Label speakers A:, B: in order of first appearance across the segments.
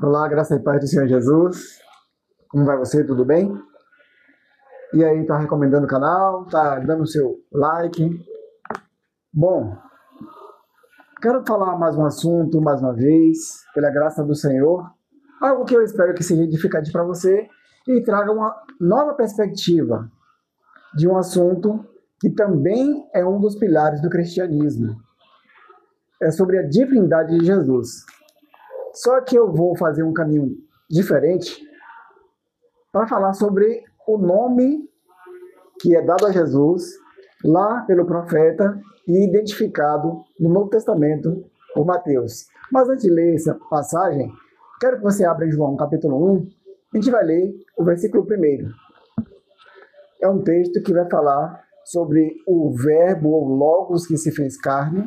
A: Olá, graça e paz do Senhor Jesus. Como vai você? Tudo bem? E aí, tá recomendando o canal? Tá dando o seu like? Bom, quero falar mais um assunto, mais uma vez, pela graça do Senhor. Algo que eu espero que seja edificante para você e traga uma nova perspectiva de um assunto que também é um dos pilares do cristianismo. É sobre a divindade de Jesus. Só que eu vou fazer um caminho diferente para falar sobre o nome que é dado a Jesus lá pelo profeta e identificado no Novo Testamento por Mateus. Mas antes de ler essa passagem, quero que você abra em João capítulo 1. A gente vai ler o versículo 1. É um texto que vai falar sobre o verbo ou logos que se fez carne,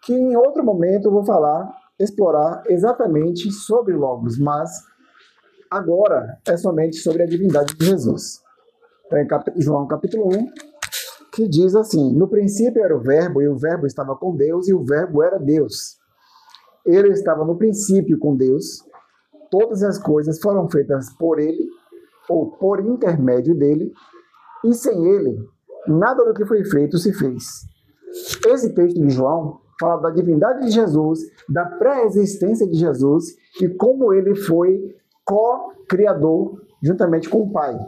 A: que em outro momento eu vou explorar exatamente sobre logos, mas agora é somente sobre a divindade de Jesus. Então, em João capítulo 1, que diz assim: no princípio era o verbo, e o verbo estava com Deus, e o verbo era Deus. Ele estava no princípio com Deus. Todas as coisas foram feitas por ele, ou por intermédio dele, e sem ele, nada do que foi feito se fez. Esse texto de João fala da divindade de Jesus, da pré-existência de Jesus, e como ele foi co-criador juntamente com o Pai.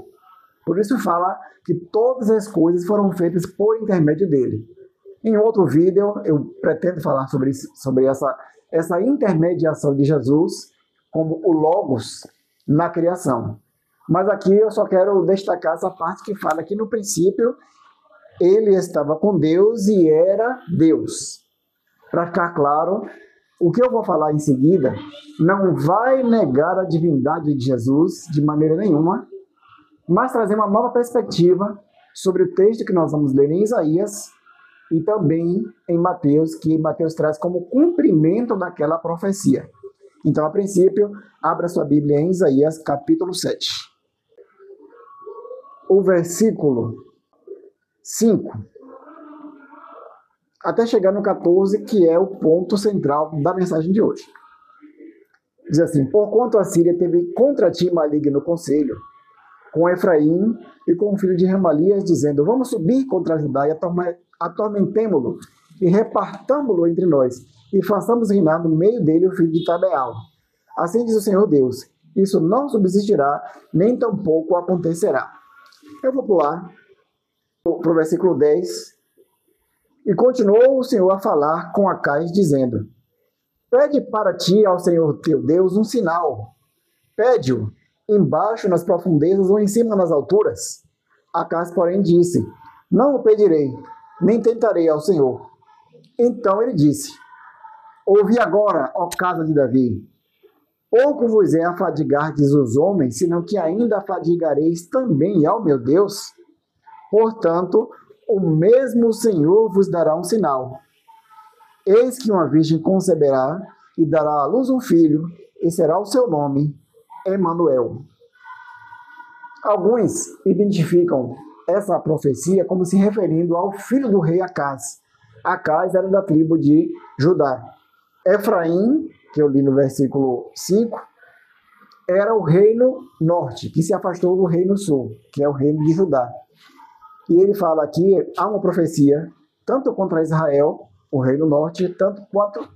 A: Por isso fala que todas as coisas foram feitas por intermédio dele. Em outro vídeo, eu pretendo falar sobre essa intermediação de Jesus como o Logos na criação. Mas aqui eu só quero destacar essa parte que fala que no princípio ele estava com Deus e era Deus. Para ficar claro, o que eu vou falar em seguida não vai negar a divindade de Jesus de maneira nenhuma, mas trazer uma nova perspectiva sobre o texto que nós vamos ler em Isaías e também em Mateus, que Mateus traz como cumprimento daquela profecia. Então, a princípio, abra sua Bíblia em Isaías, capítulo 7. O versículo 5, até chegar no 14, que é o ponto central da mensagem de hoje. Diz assim: porquanto a Síria teve contra ti maligno conselho, com Efraim e com o filho de Remalias, dizendo: vamos subir contra Judá e atormentemo-lo, e repartamo-lo entre nós, e façamos reinar no meio dele o filho de Tabeal. Assim diz o Senhor Deus: isso não subsistirá, nem tampouco acontecerá. Eu vou pular para o versículo 10. E continuou o Senhor a falar com Acais, dizendo: pede para ti ao Senhor teu Deus um sinal. Pede-o embaixo nas profundezas ou em cima nas alturas. Acais, porém, disse: não o pedirei, nem tentarei ao Senhor. Então ele disse: ouvi agora, ó casa de Davi. Pouco vos é afadigardes os homens, senão que ainda afadigareis também ao meu Deus. Portanto, o mesmo Senhor vos dará um sinal. Eis que uma virgem conceberá e dará à luz um filho, e será o seu nome Emanuel. Alguns identificam essa profecia como se referindo ao filho do rei Acás. Acás era da tribo de Judá. Efraim, que eu li no versículo 5, era o reino norte, que se afastou do reino sul, que é o reino de Judá. E ele fala aqui, há uma profecia, tanto contra Israel, o reino norte, tanto quanto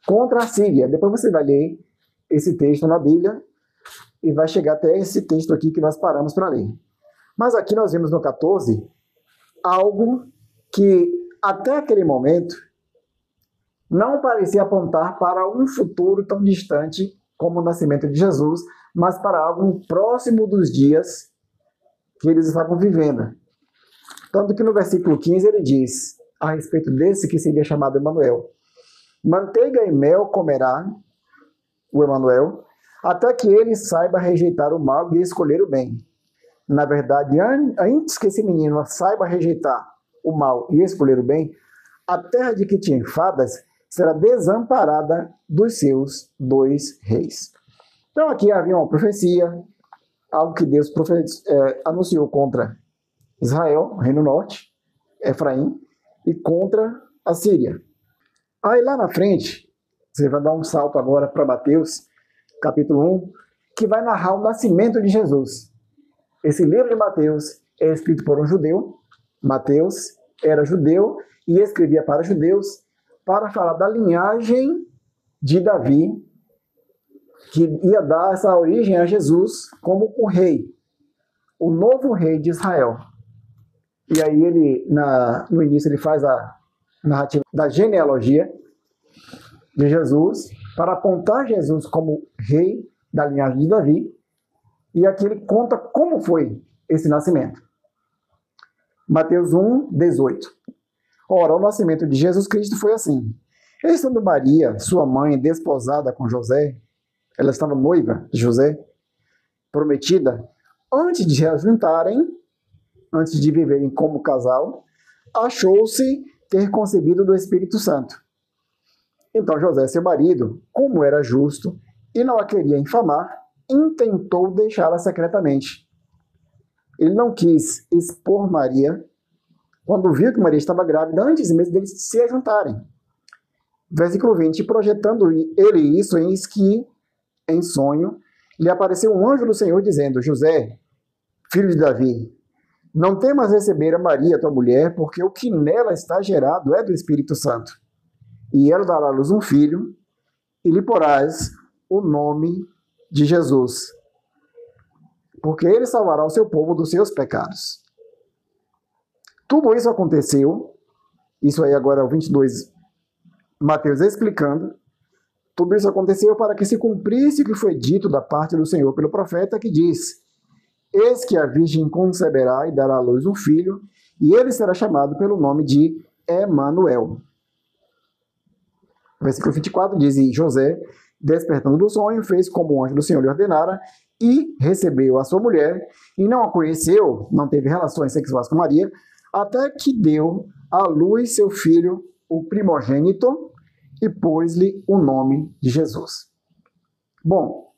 A: contra a Síria. Depois você vai ler esse texto na Bíblia e vai chegar até esse texto aqui que nós paramos para ler. Mas aqui nós vemos no 14 algo que até aquele momento não parecia apontar para um futuro tão distante como o nascimento de Jesus, mas para algo próximo dos dias que eles estavam vivendo. Tanto que no versículo 15 ele diz, a respeito desse que seria chamado Emanuel: manteiga e mel comerá o Emanuel, até que ele saiba rejeitar o mal e escolher o bem. Na verdade, antes que esse menino saiba rejeitar o mal e escolher o bem, a terra de que tinha fadas será desamparada dos seus 2 reis. Então aqui havia uma profecia, algo que Deus anunciou contra Israel, reino norte, Efraim, e contra a Síria. Aí lá na frente, você vai dar um salto agora para Mateus, capítulo 1, que vai narrar o nascimento de Jesus. Esse livro de Mateus é escrito por um judeu. Mateus era judeu e escrevia para judeus para falar da linhagem de Davi, que ia dar essa origem a Jesus como o rei, o novo rei de Israel. E aí ele, no início, ele faz a narrativa da genealogia de Jesus para apontar Jesus como rei da linhagem de Davi. E aqui ele conta como foi esse nascimento. Mateus 1, 18. Ora, o nascimento de Jesus Cristo foi assim. Estando Maria, sua mãe, desposada com José, ela estava noiva de José, prometida, antes de se juntarem, antes de viverem como casal, achou-se ter concebido do Espírito Santo. Então José, seu marido, como era justo e não a queria infamar, intentou deixá-la secretamente. Ele não quis expor Maria quando viu que Maria estava grávida antes mesmo deles se juntarem. Versículo 20, projetando ele isso, eis que, em sonho, lhe apareceu um anjo do Senhor dizendo, José, filho de Davi, não temas receber a Maria, tua mulher, porque o que nela está gerado é do Espírito Santo. E ela dará à luz um filho, e lhe porás o nome de Jesus, porque ele salvará o seu povo dos seus pecados. Tudo isso aconteceu, isso aí agora é o 22, Mateus explicando, tudo isso aconteceu para que se cumprisse o que foi dito da parte do Senhor pelo profeta que diz, eis que a virgem conceberá e dará à luz um filho, e ele será chamado pelo nome de Emanuel. Versículo 24 diz, e José, despertando do sonho, fez como o anjo do Senhor lhe ordenara, e recebeu a sua mulher, e não a conheceu, não teve relações sexuais com Maria, até que deu à luz seu filho, o primogênito, e pôs-lhe o nome de Jesus. Bom,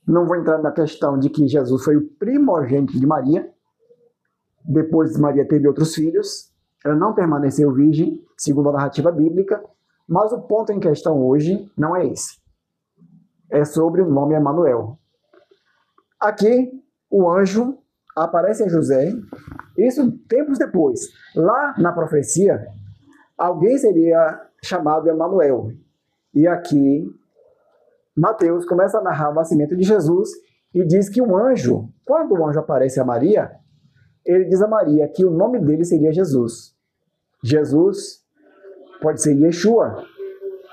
A: não vou entrar na questão de que Jesus foi o primogênito de Maria, depois Maria teve outros filhos, ela não permaneceu virgem, segundo a narrativa bíblica, mas o ponto em questão hoje não é esse. É sobre o nome Emanuel. Aqui, o anjo aparece a José, isso tempos depois. Lá na profecia, alguém seria chamado Emanuel. E aqui, Mateus começa a narrar o nascimento de Jesus e diz que um anjo, quando o anjo aparece a Maria, ele diz a Maria que o nome dele seria Jesus. Jesus pode ser Yeshua.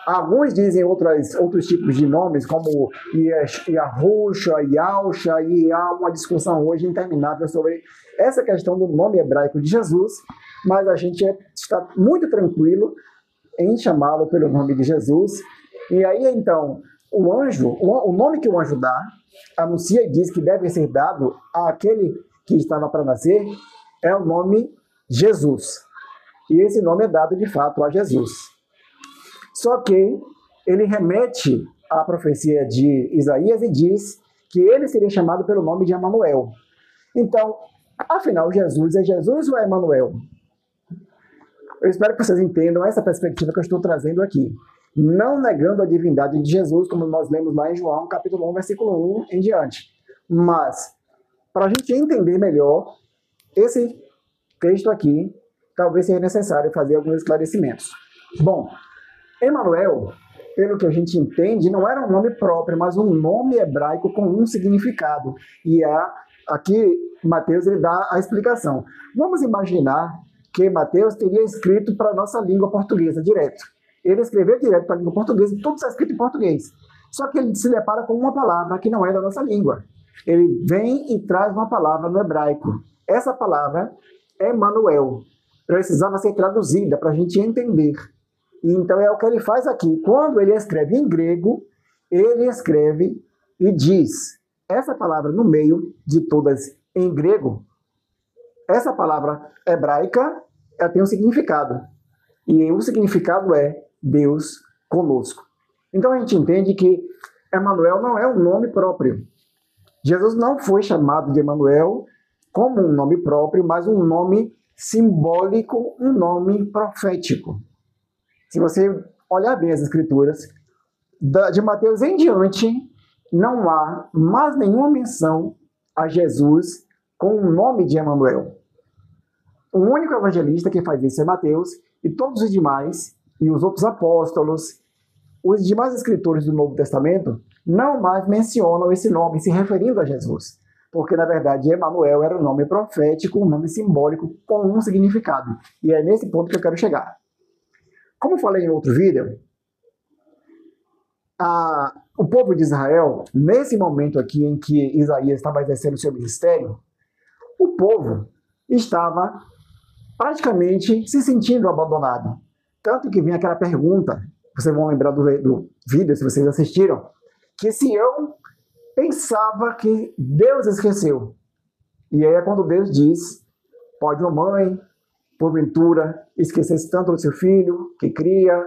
A: Alguns dizem outros tipos de nomes, como Yahusha, Yalcha, e há uma discussão hoje interminável sobre essa questão do nome hebraico de Jesus, mas a gente está muito tranquilo em chamá-lo pelo nome de Jesus. E aí, então, o anjo, o nome que o anjo dá, anuncia e diz que deve ser dado àquele que estava para nascer, é o nome Jesus. E esse nome é dado, de fato, a Jesus. Só que ele remete à profecia de Isaías e diz que ele seria chamado pelo nome de Emanuel. Então, afinal, Jesus é Jesus ou é Emanuel? Eu espero que vocês entendam essa perspectiva que eu estou trazendo aqui. Não negando a divindade de Jesus, como nós lemos lá em João, capítulo 1, versículo 1 em diante. Mas, para a gente entender melhor esse texto aqui, talvez seja necessário fazer alguns esclarecimentos. Bom, Emanuel, pelo que a gente entende, não era um nome próprio, mas um nome hebraico com um significado. E aqui Mateus ele dá a explicação. Vamos imaginar que Mateus teria escrito para a nossa língua portuguesa direto. Ele escreveu direto para a língua portuguesa e tudo está escrito em português. Só que ele se depara com uma palavra que não é da nossa língua. Ele vem e traz uma palavra no hebraico. Essa palavra é Emanuel. Precisava ser traduzida para a gente entender. E então é o que ele faz aqui. Quando ele escreve em grego, ele escreve e diz essa palavra no meio de todas em grego. Essa palavra hebraica, ela tem um significado. E o significado é Deus conosco. Então a gente entende que Emanuel não é um nome próprio. Jesus não foi chamado de Emanuel como um nome próprio, mas um nome simbólico, um nome profético. Se você olhar bem as escrituras, de Mateus em diante, não há mais nenhuma menção a Jesus com o nome de Emanuel. O único evangelista que faz isso é Mateus, e todos os demais, e os outros apóstolos, os demais escritores do Novo Testamento, não mais mencionam esse nome se referindo a Jesus. Porque, na verdade, Emanuel era um nome profético, um nome simbólico com um significado. E é nesse ponto que eu quero chegar. Como eu falei em outro vídeo, o povo de Israel, nesse momento aqui em que Isaías estava exercendo seu ministério, o povo estava praticamente se sentindo abandonado. Tanto que vem aquela pergunta, vocês vão lembrar do vídeo, se vocês assistiram, que Sião pensava que Deus esqueceu. E aí é quando Deus diz, pode uma mãe, porventura, esquecesse tanto do seu filho, que cria,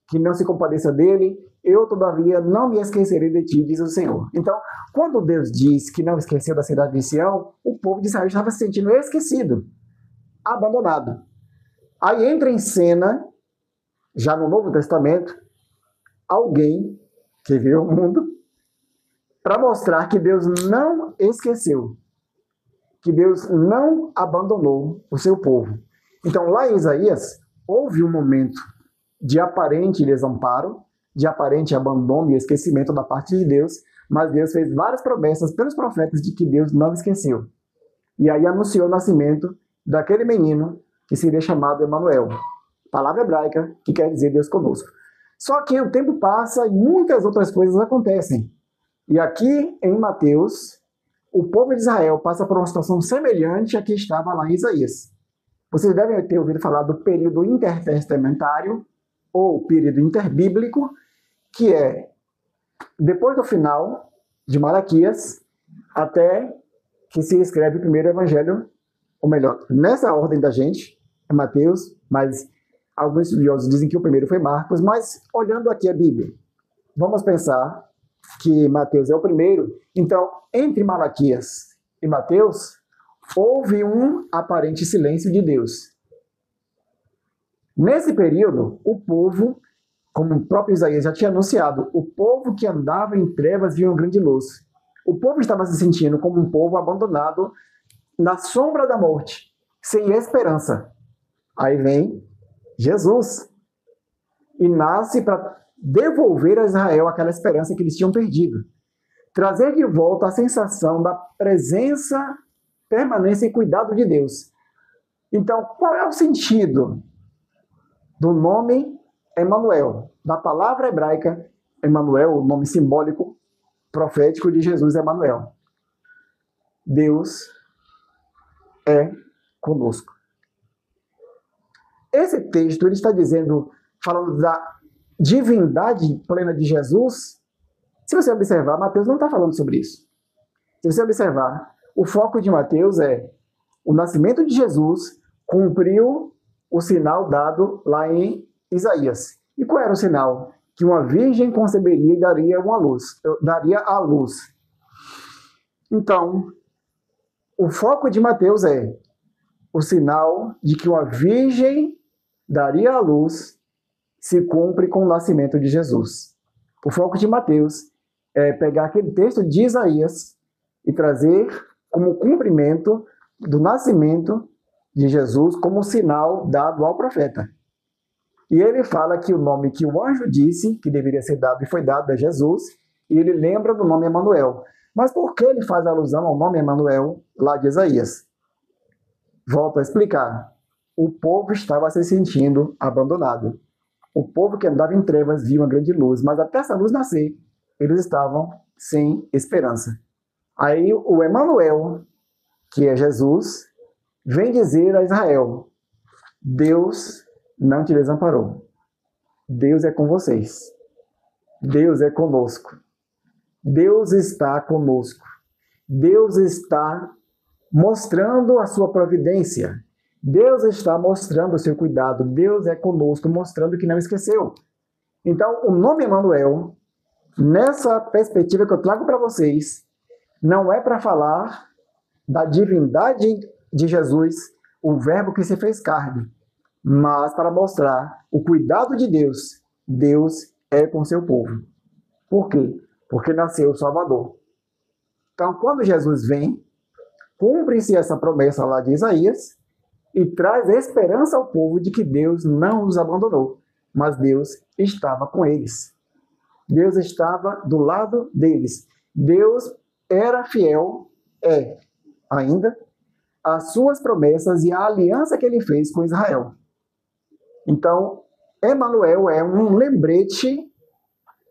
A: que não se compadeça dele, eu, todavia, não me esquecerei de ti, diz o Senhor. Então, quando Deus diz que não esqueceu da cidade de Sião, o povo de Israel estava se sentindo esquecido, abandonado. Aí entra em cena, já no Novo Testamento, alguém que veio ao mundo para mostrar que Deus não esqueceu, que Deus não abandonou o seu povo. Então, lá em Isaías, houve um momento de aparente desamparo, de aparente abandono e esquecimento da parte de Deus, mas Deus fez várias promessas pelos profetas de que Deus não esqueceu. E aí anunciou o nascimento daquele menino que seria chamado Emanuel, palavra hebraica que quer dizer Deus conosco. Só que o tempo passa e muitas outras coisas acontecem. E aqui em Mateus, o povo de Israel passa por uma situação semelhante à que estava lá em Isaías. Vocês devem ter ouvido falar do período intertestamentário, ou período interbíblico, que é depois do final de Malaquias, até que se escreve o primeiro evangelho, ou melhor, nessa ordem da gente, é Mateus, mas alguns estudiosos dizem que o primeiro foi Marcos, mas olhando aqui a Bíblia, vamos pensar que Mateus é o primeiro. Então, entre Malaquias e Mateus, houve um aparente silêncio de Deus. Nesse período, o povo, como o próprio Isaías já tinha anunciado, o povo que andava em trevas viu uma grande luz. O povo estava se sentindo como um povo abandonado na sombra da morte, sem esperança. Aí vem Jesus e nasce para devolver a Israel aquela esperança que eles tinham perdido. Trazer de volta a sensação da presença, permanência e cuidado de Deus. Então, qual é o sentido do nome Emanuel? Da palavra hebraica Emanuel, o nome simbólico, profético de Jesus, Emanuel. Deus é conosco. Esse texto ele está dizendo, falando da divindade plena de Jesus. Se você observar, Mateus não está falando sobre isso. Se você observar, o foco de Mateus é o nascimento de Jesus cumpriu o sinal dado lá em Isaías. E qual era o sinal? Que uma virgem conceberia e daria à luz. Então, o foco de Mateus é o sinal de que uma virgem daria à luz se cumpre com o nascimento de Jesus. O foco de Mateus é pegar aquele texto de Isaías e trazer como cumprimento do nascimento de Jesus como sinal dado ao profeta. E ele fala que o nome que o anjo disse que deveria ser dado e foi dado é Jesus, e ele lembra do nome Emanuel. Mas por que ele faz alusão ao nome Emanuel lá de Isaías? Volto a explicar. O povo estava se sentindo abandonado. O povo que andava em trevas viu uma grande luz, mas até essa luz nascer, eles estavam sem esperança. Aí o Emanuel, que é Jesus, vem dizer a Israel: Deus não te desamparou. Deus é com vocês. Deus é conosco. Deus está conosco. Deus está mostrando a sua providência. Deus está mostrando o seu cuidado. Deus é conosco, mostrando que não esqueceu. Então, o nome Emanuel, nessa perspectiva que eu trago para vocês, não é para falar da divindade de Jesus, o verbo que se fez carne, mas para mostrar o cuidado de Deus. Deus é com seu povo. Por quê? porque nasceu o Salvador. Então, quando Jesus vem, cumpre-se essa promessa lá de Isaías e traz esperança ao povo de que Deus não os abandonou, mas Deus estava com eles. Deus estava do lado deles. Deus era fiel, ainda, às suas promessas e à aliança que ele fez com Israel. Então, Emanuel é um lembrete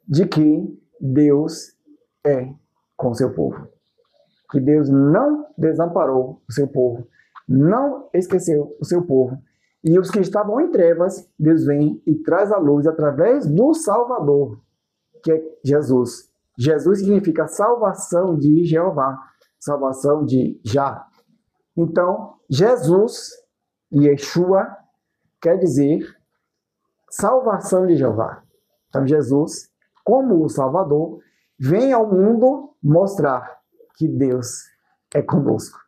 A: de que Deus é com o seu povo. Que Deus não desamparou o seu povo, não esqueceu o seu povo. E os que estavam em trevas, Deus vem e traz a luz através do Salvador, que é Jesus. Jesus significa salvação de Jeová, salvação de Já. Então, Jesus, Yeshua, quer dizer salvação de Jeová. Então, Jesus, como o Salvador, vem ao mundo mostrar que Deus é conosco.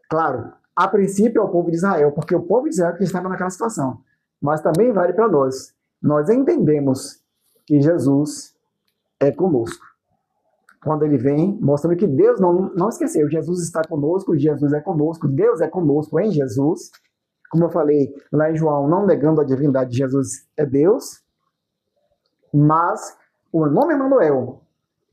A: Claro, a princípio é o povo de Israel, porque o povo de Israel que estava naquela situação. Mas também vale para nós. Nós entendemos que Jesus é conosco. Quando ele vem, mostrando que Deus não esqueceu. Jesus está conosco, Jesus é conosco, Deus é conosco em Jesus. Como eu falei lá em João, não negando a divindade de Jesus é Deus. Mas o nome Emanuel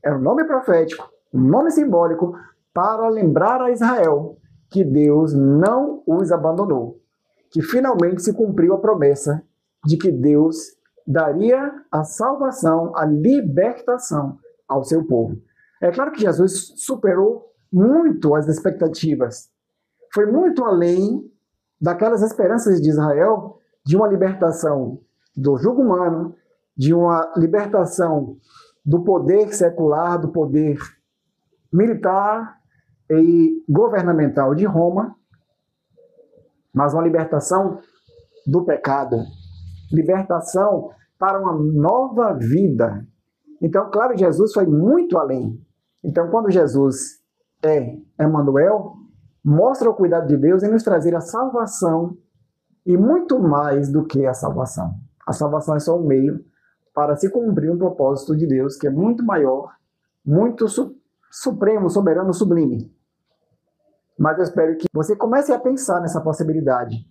A: é um nome profético, um nome simbólico para lembrar a Israel que Deus não os abandonou. Que finalmente se cumpriu a promessa de que Deus daria a salvação, a libertação ao seu povo. É claro que Jesus superou muito as expectativas. Foi muito além daquelas esperanças de Israel de uma libertação do jugo humano, de uma libertação do poder secular, do poder militar e governamental de Roma, mas uma libertação do pecado, libertação para uma nova vida. Então, claro, Jesus foi muito além. Então, quando Jesus é Emanuel, mostra o cuidado de Deus em nos trazer a salvação e muito mais do que a salvação. A salvação é só um meio para se cumprir um propósito de Deus que é muito maior, muito supremo, soberano, sublime. Mas eu espero que você comece a pensar nessa possibilidade.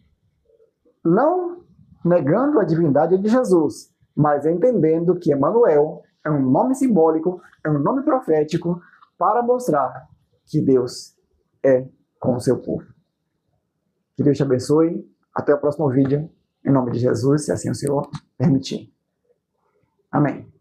A: Não negando a divindade de Jesus, mas entendendo que Emanuel é um nome simbólico, é um nome profético para mostrar que Deus é com o seu povo. Que Deus te abençoe. Até o próximo vídeo. Em nome de Jesus, se assim o Senhor permitir. Amém.